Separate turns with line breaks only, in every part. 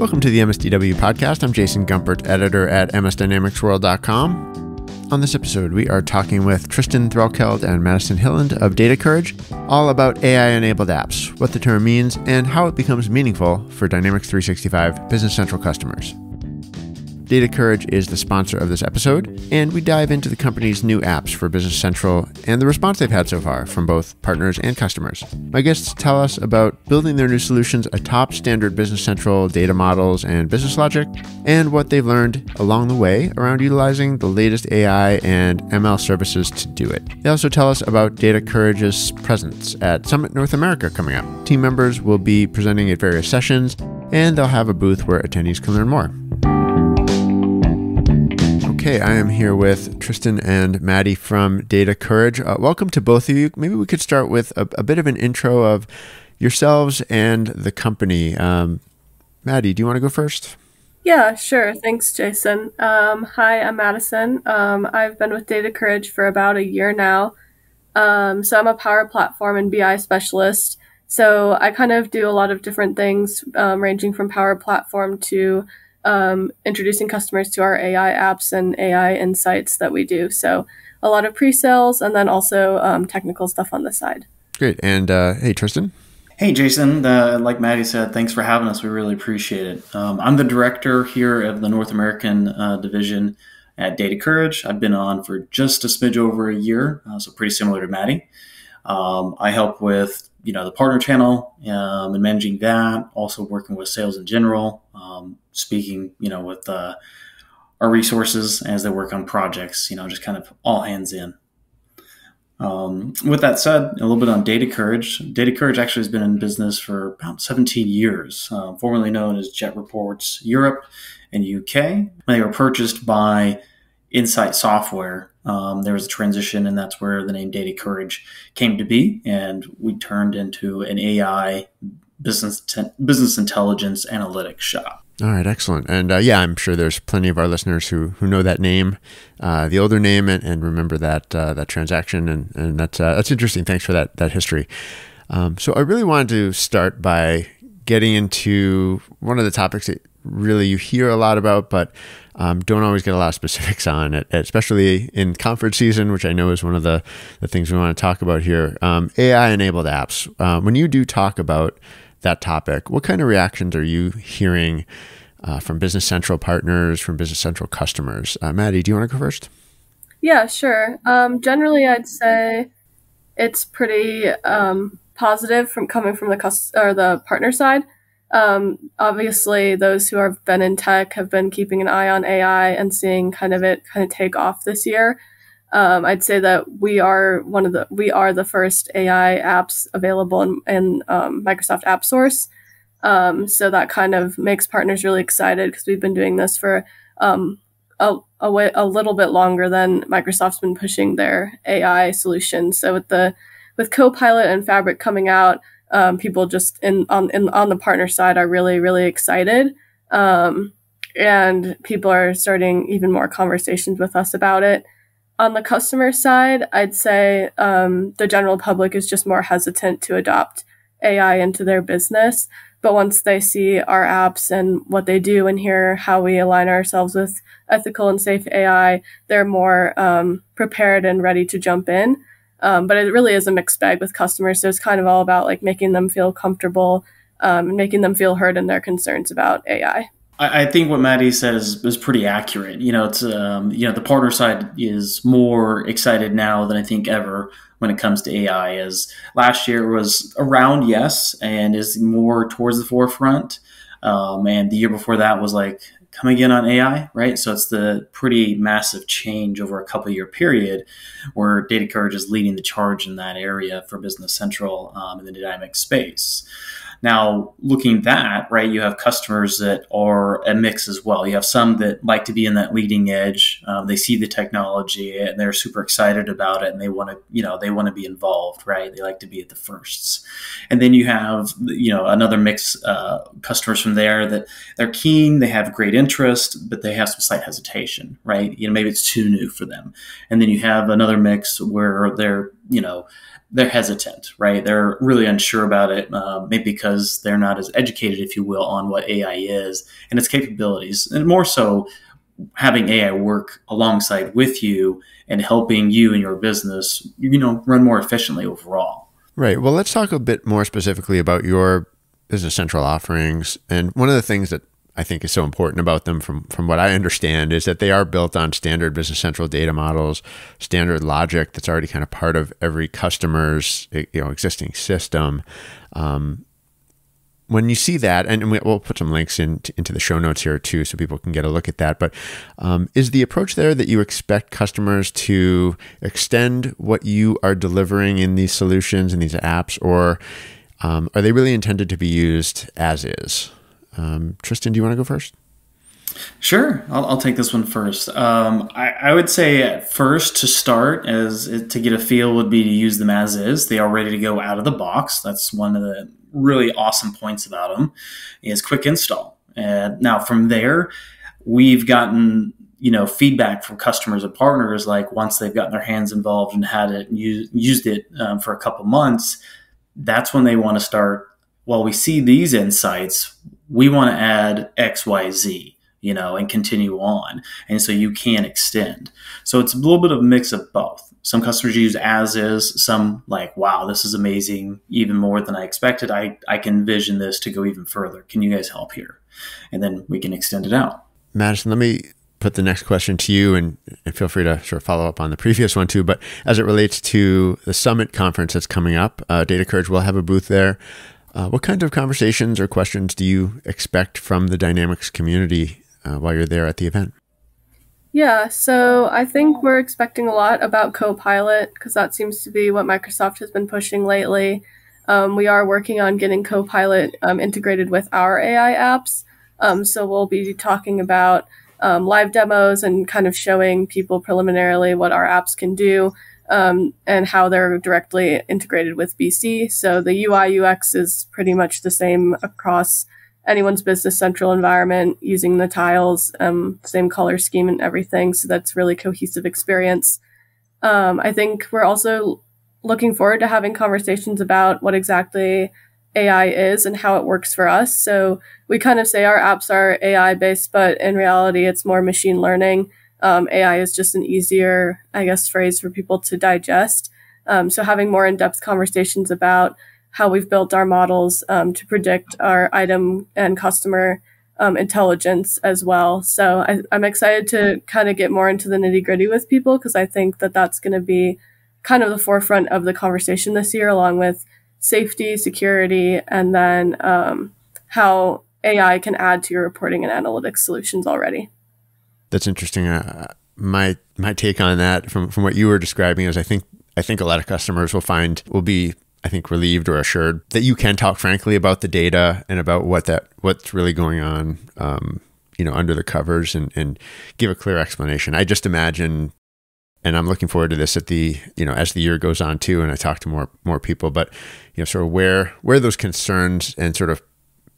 Welcome to the MSDW podcast. I'm Jason Gumpert, editor at msdynamicsworld.com. On this episode, we are talking with Tristan Threlkeld and Madison Hillend of Data Courage, all about AI-enabled apps, what the term means, and how it becomes meaningful for Dynamics 365 Business Central customers. Data Courage is the sponsor of this episode, and we dive into the company's new apps for Business Central and the response they've had so far from both partners and customers. My guests tell us about building their new solutions atop standard Business Central data models and business logic, and what they've learned along the way around utilizing the latest AI and ML services to do it. They also tell us about Data Courage's presence at Summit North America coming up. Team members will be presenting at various sessions, and they'll have a booth where attendees can learn more. Okay, I am here with Tristan and Maddie from Data Courage. Welcome to both of you. Maybe we could start with a bit of an intro of yourselves and the company. Maddie, do you want to go first?
Yeah, sure. Thanks, Jason. Hi, I'm Madison. I've been with Data Courage for about a year now. So I'm a Power Platform and BI specialist. So I kind of do a lot of different things, ranging from Power Platform to introducing customers to our AI apps and AI insights that we do. So a lot of pre-sales and then also technical stuff on the side.
Great. And hey, Tristan.
Hey, Jason. Like Maddie said, thanks for having us. We really appreciate it. I'm the director here of the North American division at Data Courage. I've been on for just a smidge over a year, so pretty similar to Maddie. I help with the partner channel and managing that, also working with sales in general, speaking, with our resources as they work on projects, just kind of all hands in. With that said, a little bit on Data Courage. Data Courage actually has been in business for about 17 years, formerly known as Jet Reports Europe and UK. They were purchased by Insight Software. There was a transition, and that's where the name Data Courage came to be. And we turned into an AI business intelligence analytics shop.
All right, excellent. And I'm sure there's plenty of our listeners who know that name, the older name, and remember that transaction. And that's interesting. Thanks for that history. So I really wanted to start by getting into one of the topics that really you hear a lot about, but don't always get a lot of specifics on it, especially in conference season, which I know is one of the things we want to talk about here. AI-enabled apps. When you do talk about that topic, what kind of reactions are you hearing from Business Central partners, from Business Central customers? Maddie, do you want to go first?
Yeah, sure. Generally, I'd say it's pretty positive coming from the partner side. Obviously, those who have been in tech have been keeping an eye on AI and seeing it take off this year. I'd say that we are the first AI apps available in Microsoft App Source. So that kind of makes partners really excited because we've been doing this for a little bit longer than Microsoft's been pushing their AI solutions. So with Copilot and Fabric coming out, people just on the partner side are really, really excited. And people are starting even more conversations with us about it. On the customer side, I'd say the general public is just more hesitant to adopt AI into their business. But once they see our apps and what they do and hear how we align ourselves with ethical and safe AI, they're more prepared and ready to jump in. But it really is a mixed bag with customers. So it's kind of all about making them feel comfortable and making them feel heard in their concerns about AI.
I think what Maddie said is pretty accurate. It's the partner side is more excited now than I think ever when it comes to AI. As last year was around, yes, and is more towards the forefront. And the year before that was come again on AI, right? So it's the pretty massive change over a couple year period where Data Courage is leading the charge in that area for Business Central in the dynamic space. Now, looking at that, right, you have customers that are a mix as well. You have some that like to be in that leading edge. They see the technology and they're super excited about it, and they want to be involved, right? They like to be at the firsts. And then you have, another mix customers from there that they're keen, they have great interest, but they have some slight hesitation, right? Maybe it's too new for them. And then you have another mix where they're they're hesitant, right? They're really unsure about it, maybe because they're not as educated, if you will, on what AI is and its capabilities, and more so having AI work alongside with you and helping you and your business, run more efficiently overall.
Right. Well, let's talk a bit more specifically about your Business Central offerings. And one of the things that I think is so important about them from what I understand is that they are built on standard Business Central data models, standard logic that's already kind of part of every customer's existing system. When you see that, and we'll put some links into the show notes here too, so people can get a look at that. But is the approach there that you expect customers to extend what you are delivering in these solutions and these apps, or are they really intended to be used as is? Tristan, do you want to go first?
Sure, I'll take this one first. I would say at first to start, to get a feel, would be to use them as is. They are ready to go out of the box. That's one of the really awesome points about them, is quick install. And now from there, we've gotten feedback from customers and partners. Like once they've gotten their hands involved and had it and used it for a couple months, that's when they want to start. Well, we see these insights. We want to add X, Y, Z. And continue on. And so you can extend. So it's a little bit of a mix of both. Some customers use as is, some like, wow, this is amazing, even more than I expected. I can envision this to go even further. Can you guys help here? And then we can extend it out.
Madison, let me put the next question to you, and feel free to sort of follow up on the previous one too. But as it relates to the Summit conference that's coming up, Data Courage will have a booth there. What kind of conversations or questions do you expect from the Dynamics community while you're there at the event?
Yeah, so I think we're expecting a lot about Copilot, because that seems to be what Microsoft has been pushing lately. We are working on getting Copilot integrated with our AI apps. So we'll be talking about live demos and kind of showing people preliminarily what our apps can do, and how they're directly integrated with BC. So the UI UX is pretty much the same across anyone's Business Central environment, using the tiles, same color scheme and everything. So that's really cohesive experience. I think we're also looking forward to having conversations about what exactly AI is and how it works for us. So we kind of say our apps are AI based, but in reality, it's more machine learning. AI is just an easier, phrase for people to digest. So having more in-depth conversations about how we've built our models to predict our item and customer intelligence as well. So I'm excited to kind of get more into the nitty-gritty with people, because I think that that's going to be kind of the forefront of the conversation this year, along with safety, security, and then how AI can add to your reporting and analytics solutions already.
That's interesting. My take on that from what you were describing is I think a lot of customers will be relieved or assured that you can talk frankly about the data and about what's really going on, under the covers, and give a clear explanation. I just imagine, and I'm looking forward to this as the year goes on too, and I talk to more people, but sort of where those concerns and sort of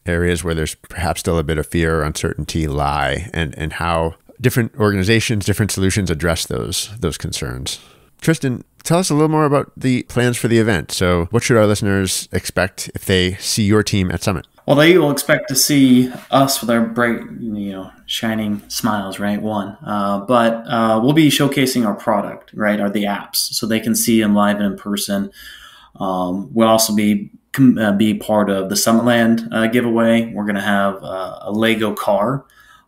areas where there's perhaps still a bit of fear or uncertainty lie, and how different organizations, different solutions address those concerns. Tristan, tell us a little more about the plans for the event. So what should our listeners expect if they see your team at Summit?
Well, they will expect to see us with our bright, shining smiles, right? But we'll be showcasing our product, right? Or the apps, so they can see them live and in person. We'll also be part of the Summitland giveaway. We're going to have a Lego car.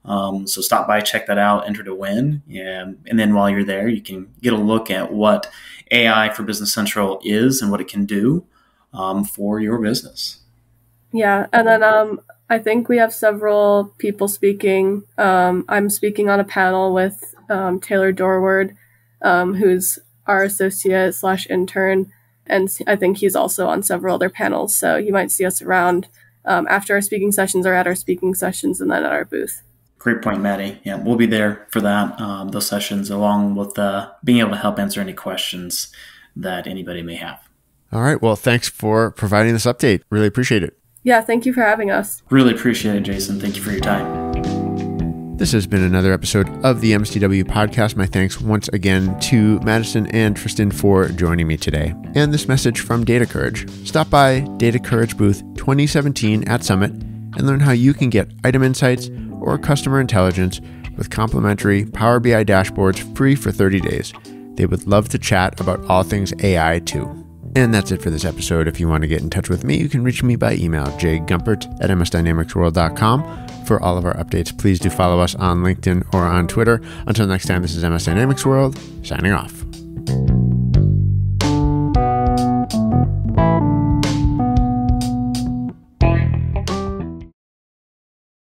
So stop by, check that out, enter to win. And then while you're there, you can get a look at what AI for Business Central is and what it can do for your business.
Yeah. And then I think we have several people speaking. I'm speaking on a panel with Taylor Dorward, who's our associate / intern. And I think he's also on several other panels. So you might see us around after our speaking sessions or at our speaking sessions, and then at our booth.
Great point, Maddie. Yeah, we'll be there for that, those sessions, along with being able to help answer any questions that anybody may have.
All right. Well, thanks for providing this update. Really appreciate it.
Yeah, thank you for having us.
Really appreciate it, Jason. Thank you for your time.
This has been another episode of the MSTW podcast. My thanks once again to Madison and Tristan for joining me today. And this message from Data Courage. Stop by Data Courage booth 2017 at Summit and learn how you can get item insights or customer intelligence with complimentary Power BI dashboards free for 30 days. They would love to chat about all things AI too. And that's it for this episode. If you want to get in touch with me, you can reach me by email, jgumpert@msdynamicsworld.com. For all of our updates, please do follow us on LinkedIn or on Twitter. Until next time, this is MS Dynamics World, signing off.